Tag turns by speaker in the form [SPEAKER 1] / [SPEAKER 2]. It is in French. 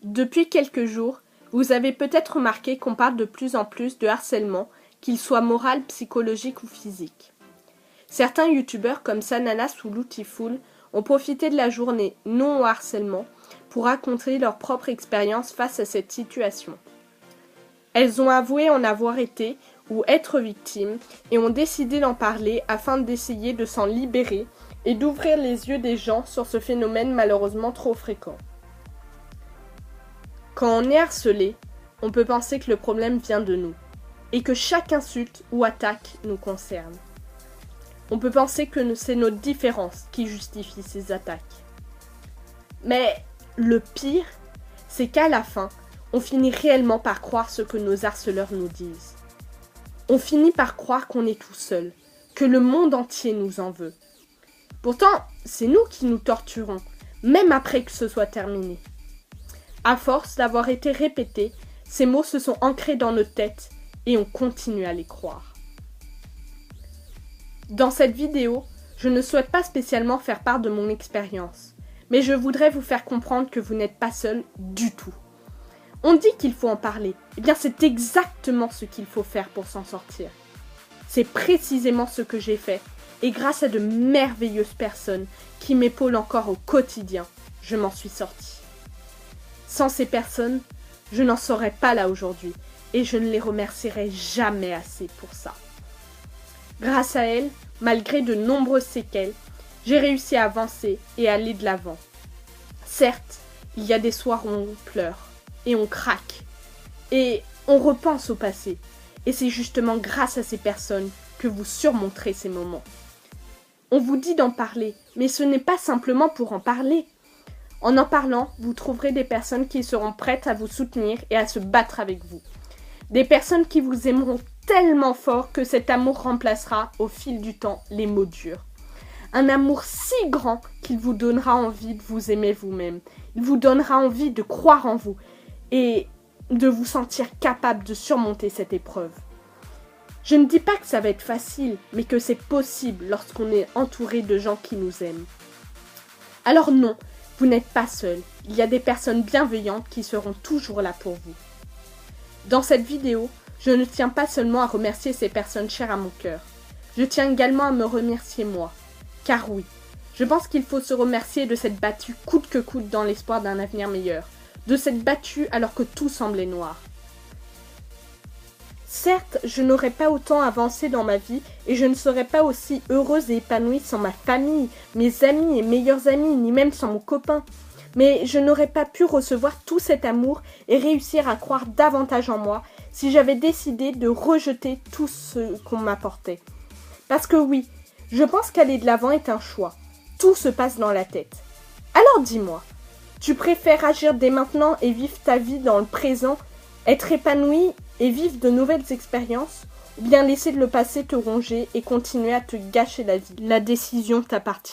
[SPEAKER 1] Depuis quelques jours, vous avez peut-être remarqué qu'on parle de plus en plus de harcèlement, qu'il soit moral, psychologique ou physique. Certains youtubeurs comme Sananas ou Lutiful ont profité de la journée non au harcèlement pour raconter leur propre expérience face à cette situation. Elles ont avoué en avoir été ou être victimes et ont décidé d'en parler afin d'essayer de s'en libérer et d'ouvrir les yeux des gens sur ce phénomène malheureusement trop fréquent. Quand on est harcelé, on peut penser que le problème vient de nous et que chaque insulte ou attaque nous concerne. On peut penser que c'est nos différences qui justifient ces attaques. Mais le pire, c'est qu'à la fin, on finit réellement par croire ce que nos harceleurs nous disent. On finit par croire qu'on est tout seul, que le monde entier nous en veut. Pourtant, c'est nous qui nous torturons, même après que ce soit terminé. À force d'avoir été répétés, ces mots se sont ancrés dans nos têtes et on continue à les croire. Dans cette vidéo, je ne souhaite pas spécialement faire part de mon expérience, mais je voudrais vous faire comprendre que vous n'êtes pas seul du tout. On dit qu'il faut en parler, eh bien c'est exactement ce qu'il faut faire pour s'en sortir. C'est précisément ce que j'ai fait, et grâce à de merveilleuses personnes qui m'épaulent encore au quotidien, je m'en suis sortie. Sans ces personnes, je n'en serais pas là aujourd'hui, et je ne les remercierai jamais assez pour ça. Grâce à elles, malgré de nombreuses séquelles, j'ai réussi à avancer et à aller de l'avant. Certes, il y a des soirs où on pleure, et on craque, et on repense au passé, et c'est justement grâce à ces personnes que vous surmonterez ces moments. On vous dit d'en parler, mais ce n'est pas simplement pour en parler. En parlant, vous trouverez des personnes qui seront prêtes à vous soutenir et à se battre avec vous. Des personnes qui vous aimeront tellement fort que cet amour remplacera, au fil du temps, les mots durs. Un amour si grand qu'il vous donnera envie de vous aimer vous-même. Il vous donnera envie de croire en vous et de vous sentir capable de surmonter cette épreuve. Je ne dis pas que ça va être facile, mais que c'est possible lorsqu'on est entouré de gens qui nous aiment. Alors non, vous n'êtes pas seul. Il y a des personnes bienveillantes qui seront toujours là pour vous. Dans cette vidéo, je ne tiens pas seulement à remercier ces personnes chères à mon cœur. Je tiens également à me remercier moi. Car oui, je pense qu'il faut se remercier de s'être battu coûte que coûte dans l'espoir d'un avenir meilleur. De s'être battu alors que tout semblait noir. Certes, je n'aurais pas autant avancé dans ma vie et je ne serais pas aussi heureuse et épanouie sans ma famille, mes amis et meilleurs amis, ni même sans mon copain. Mais je n'aurais pas pu recevoir tout cet amour et réussir à croire davantage en moi si j'avais décidé de rejeter tout ce qu'on m'apportait. Parce que oui, je pense qu'aller de l'avant est un choix. Tout se passe dans la tête. Alors dis-moi, tu préfères agir dès maintenant et vivre ta vie dans le présent, être épanoui et vivre de nouvelles expériences, ou bien laisser le passé te ronger et continuer à te gâcher la vie? La décision t'appartient.